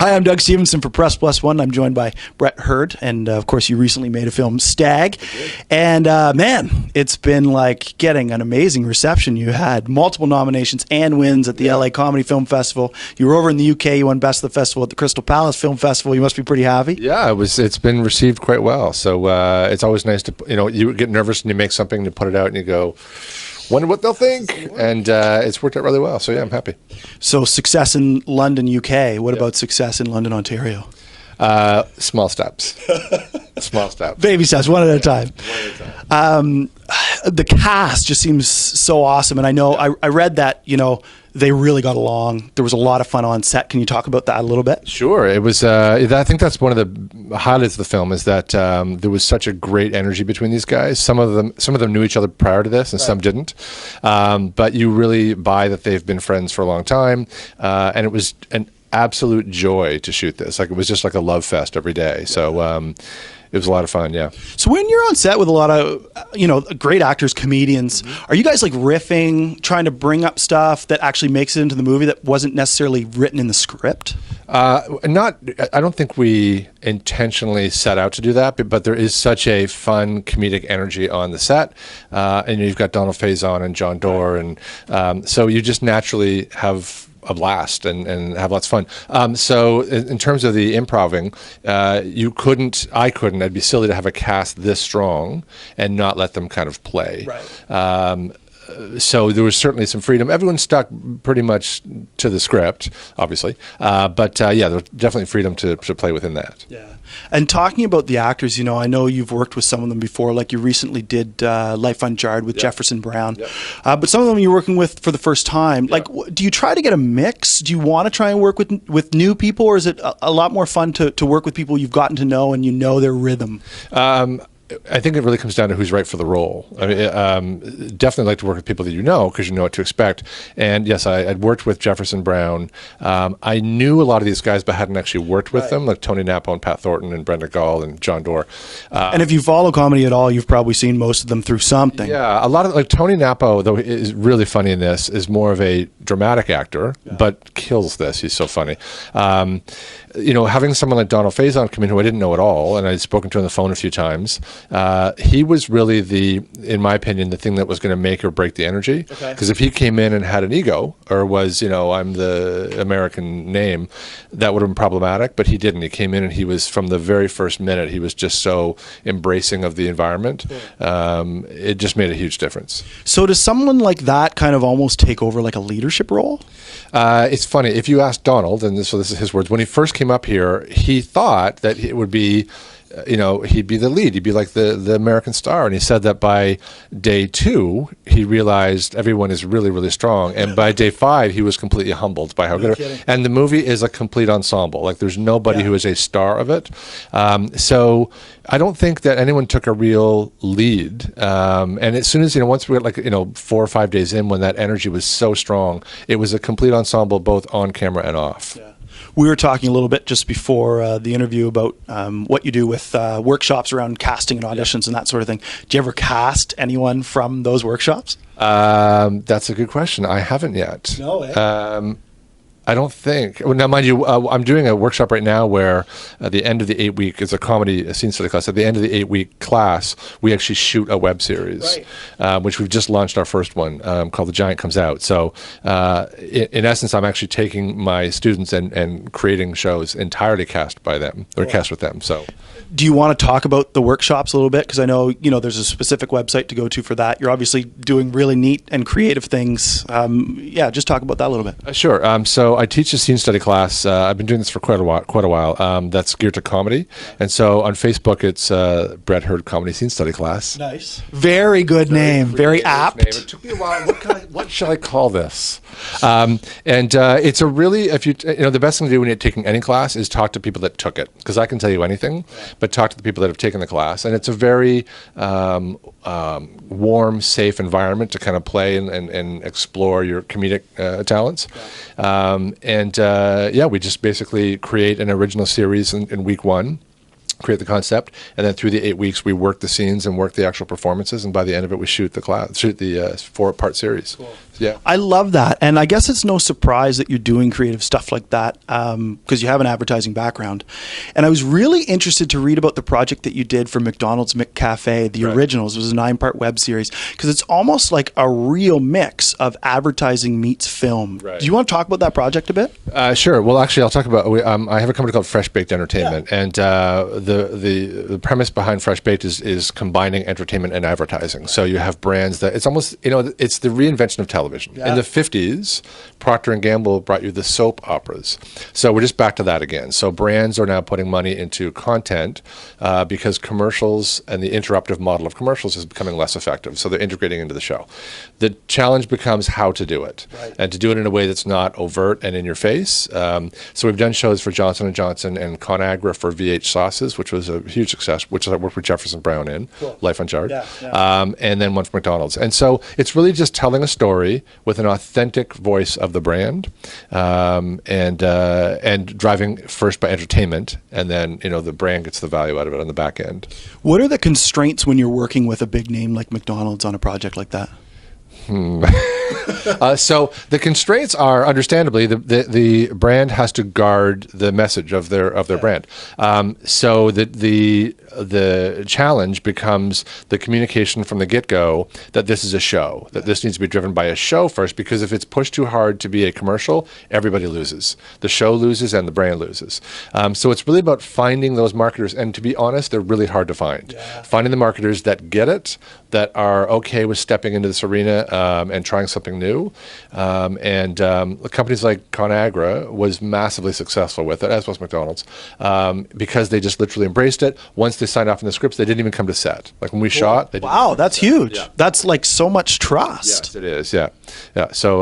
Hi, I'm Doug Stevenson for Press Plus One. I'm joined by Brett Hurd, and of course, you recently made a film, Stag. And man, it's been like getting an amazing reception. You had multiple nominations and wins at the LA Comedy Film Festival. You were over in the UK. You won Best of the Festival at the Crystal Palace Film Festival. You must be pretty happy. Yeah, it's been received quite well. So it's always nice to, you get nervous and you make something, you put it out, and you go, wonder what they'll think, and it's worked out really well. So yeah, I'm happy. So success in London, UK. What about success in London, Ontario? Small steps. Small steps. Baby steps, one at a time. The cast just seems so awesome, and I know I read that they really got along. There was a lot of fun on set. Can you talk about that a little bit? Sure. It was. I think that's one of the highlights of the film is that there was such a great energy between these guys. Some of them knew each other prior to this, and some didn't. But you really buy that they've been friends for a long time, and it was an absolute joy to shoot this. Like, it was just like a love fest every day. So it was a lot of fun. Yeah. So when you're on set with a lot of great actors, comedians, are you guys like riffing, trying to bring up stuff that actually makes it into the movie that wasn't necessarily written in the script? I don't think we intentionally set out to do that, but there is such a fun comedic energy on the set, and you've got Donald Faison and John Doerr, and so you just naturally have a blast and have lots of fun. So in terms of the improving, I couldn't, it'd be silly to have a cast this strong and not let them kind of play. Right. So there was certainly some freedom. Everyone stuck pretty much to the script, obviously. But yeah, there was definitely freedom to play within that. Yeah. And talking about the actors, I know you've worked with some of them before, like you recently did Life Unjarred with Jefferson Brown. Yep. But some of them you're working with for the first time. Yep. Like, do you try to get a mix? Do you want to try and work with new people, or is it a lot more fun to work with people you've gotten to know and you know their rhythm? I think it really comes down to who's right for the role. I mean, definitely like to work with people that you know because you know what to expect. And yes, I'd worked with Jefferson Brown. I knew a lot of these guys, but hadn't actually worked with them, like Tony Nappo and Pat Thornton and Brenda Gall and John Doerr. And if you follow comedy at all, you've probably seen most of them through something. Yeah, a lot of like Tony Nappo, though, is really funny in this. Is more of a dramatic actor, but kills this. He's so funny. Having someone like Donald Faison come in who I didn't know at all, and I'd spoken to on the phone a few times. He was really in my opinion, the thing that was going to make or break the energy. Because if he came in and had an ego, or was, I'm the American name, that would have been problematic. But he didn't. He came in and he was, from the very first minute, he was just so embracing of the environment. It just made a huge difference. So does someone like that kind of almost take over like a leadership role? It's funny. If you ask Donald, and this is his words, when he first came up here, he thought that it would be, he'd be the lead. He'd be like the American star. And he said that by day 2, he realized everyone is really, really strong. And by day 5, he was completely humbled by how good. And the movie is a complete ensemble. Like, there's nobody who is a star of it. So I don't think that anyone took a real lead. And as soon as, once we got 4 or 5 days in, when that energy was so strong, it was a complete ensemble, both on camera and off. Yeah. We were talking a little bit just before the interview about what you do with workshops around casting and auditions and that sort of thing. Do you ever cast anyone from those workshops? That's a good question. I haven't yet. No, eh? I don't think. Well, now, mind you, I'm doing a workshop right now where at the end of the 8-week, it's a scene study class. At the end of the 8-week class, we actually shoot a web series, which we've just launched our first one called The Giant Comes Out. So in essence, I'm actually taking my students and creating shows entirely cast by them, or cast with them. So. Do you want to talk about the workshops a little bit? Because I know, there's a specific website to go to for that. You're obviously doing really neat and creative things. Just talk about that a little bit. Sure. So I teach a scene study class. I've been doing this for quite a while. That's geared to comedy. And so on Facebook, it's Brett Hurd Comedy Scene Study Class. Nice. Very good name. Very apt. It took me a while. What shall I call this? It's a really, the best thing to do when you're taking any class is talk to people that took it. Because I can tell you anything. But talk to the people that have taken the class, and it's a very warm, safe environment to kind of play and explore your comedic talents. We just basically create an original series in week 1. Create the concept, and then through the 8 weeks we work the scenes and work the actual performances, and by the end of it we shoot the 4-part series. Cool. Yeah. I love that. And I guess it's no surprise that you're doing creative stuff like that because you have an advertising background. And I was really interested to read about the project that you did for McDonald's McCafe, the Originals. It was a 9-part web series because it's almost like a real mix of advertising meets film. Right. Do you want to talk about that project a bit? Sure. Well, actually, I'll talk about. I have a company called Fresh Baked Entertainment, and the premise behind Fresh Baked is combining entertainment and advertising. So you have brands that it's almost it's the reinvention of television. In the 50s, Procter and Gamble brought you the soap operas. So we're just back to that again. So brands are now putting money into content because commercials and the interruptive model of commercials is becoming less effective. So they're integrating into the show. The challenge becomes how to do it, and to do it in a way that's not overt and in your face. So we've done shows for Johnson & Johnson and ConAgra for VH sauces, which was a huge success, which I worked with Jefferson Brown in, Life Unjarred, and then one for McDonald's. And so it's really just telling a story with an authentic voice of the brand, and driving first by entertainment, and then the brand gets the value out of it on the back end. What are the constraints when you're working with a big name like McDonald's on a project like that? So the constraints are, understandably, the brand has to guard the message of their brand. So the challenge becomes the communication from the get-go that this is a show, that this needs to be driven by a show first, because if it's pushed too hard to be a commercial, everybody loses. The show loses and the brand loses. So it's really about finding those marketers, and to be honest, they're really hard to find. Finding the marketers that get it, that are okay with stepping into this arena and trying something new. Companies like ConAgra was massively successful with it, as was McDonald's, because they just literally embraced it. Once they signed off on the scripts, they didn't even come to set. Like when we shot, they wow, that's huge. That's like so much trust. Yes, it is. Yeah. So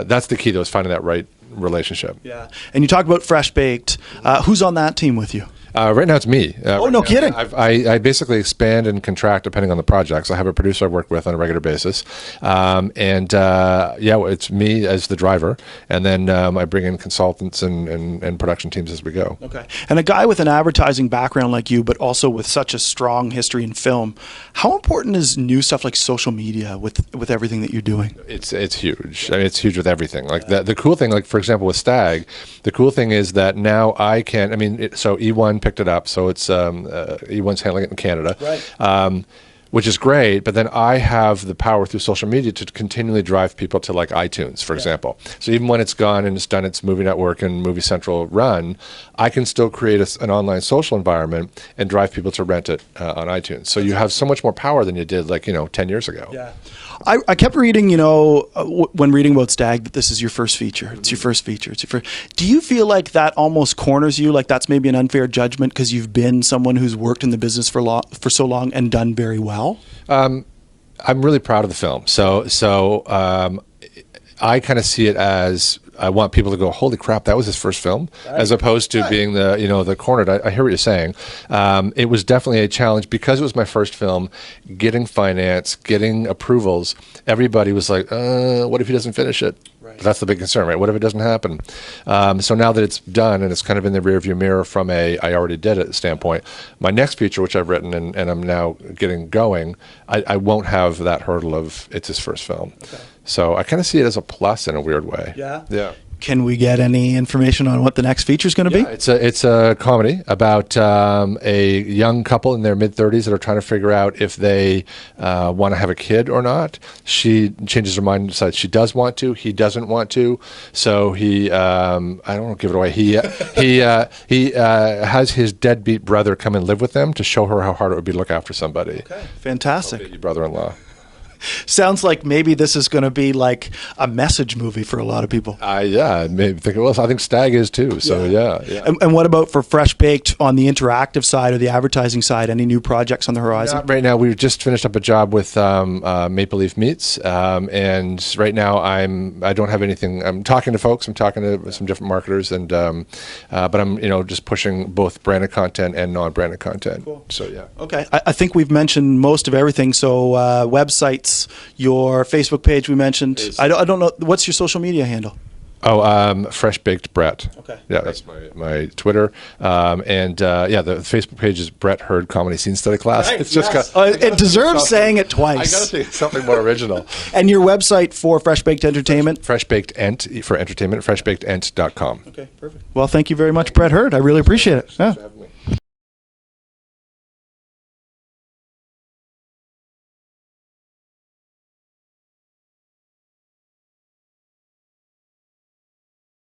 that's the key, though, is finding that right relationship. Yeah. And you talk about Fresh Baked. Who's on that team with you? Right now it's me. No kidding. I basically expand and contract depending on the projects. I have a producer I work with on a regular basis. It's me as the driver. And then I bring in consultants and production teams as we go. Okay. And a guy with an advertising background like you, but also with such a strong history in film, how important is new stuff like social media with everything that you're doing? It's huge. I mean, it's huge with everything. Like the cool thing, like for example with Stag, the cool thing is that now I can, so E1 picked it up, so it's E1's handling it in Canada, which is great, but then I have the power through social media to continually drive people to like iTunes, for example. So even when it's gone and it's done its Movie Network and Movie Central run, I can still create an online social environment and drive people to rent it on iTunes. So you have so much more power than you did 10 years ago. Yeah. I kept reading, when reading about Stag, that this is your first feature. It's your first feature. Do you feel like that almost corners you? Like that's maybe an unfair judgment because you've been someone who's worked in the business for so long and done very well? I'm really proud of the film. So I kind of see it as I want people to go, holy crap, that was his first film, as opposed to being the cornered. I hear what you're saying. It was definitely a challenge because it was my first film. Getting finance, getting approvals, everybody was like, what if he doesn't finish it? Right. That's the big concern, right? What if it doesn't happen? So now that it's done and it's kind of in the rearview mirror from I already did it standpoint, my next feature, which I've written and I'm now getting going, I won't have that hurdle of it's his first film. Okay. So I kind of see it as a plus in a weird way. Yeah. Can we get any information on what the next feature is going to be? It's a comedy about a young couple in their mid-30s that are trying to figure out if they want to have a kid or not. She changes her mind and decides she does want to. He doesn't want to. So he, I don't want to give it away. He has his deadbeat brother come and live with them to show her how hard it would be to look after somebody. Okay, fantastic. Your brother-in-law. Sounds like maybe this is going to be like a message movie for a lot of people. Maybe think it was. I think Stag is too. So yeah. And what about for Fresh Baked on the interactive side or the advertising side? Any new projects on the horizon? Not right now. We've just finished up a job with Maple Leaf Meats, and right now I don't have anything. I'm talking to folks. I'm talking to some different marketers, and but I'm just pushing both branded content and non-branded content. Cool. So yeah. Okay. I think we've mentioned most of everything. So websites. Your Facebook page we mentioned. I don't know. What's your social media handle? Fresh Baked Brett. Okay. Yeah, that's my Twitter. The Facebook page is Brett Hurd Comedy Scene Study Class. Right, It's just yes. It deserves saying it twice. I got to think of something more original. And your website for Fresh Baked Entertainment? Fresh Baked Ent for entertainment, freshbakedent.com. Okay, perfect. Well, thank you very much, Brett Hurd. I really appreciate it. Yeah.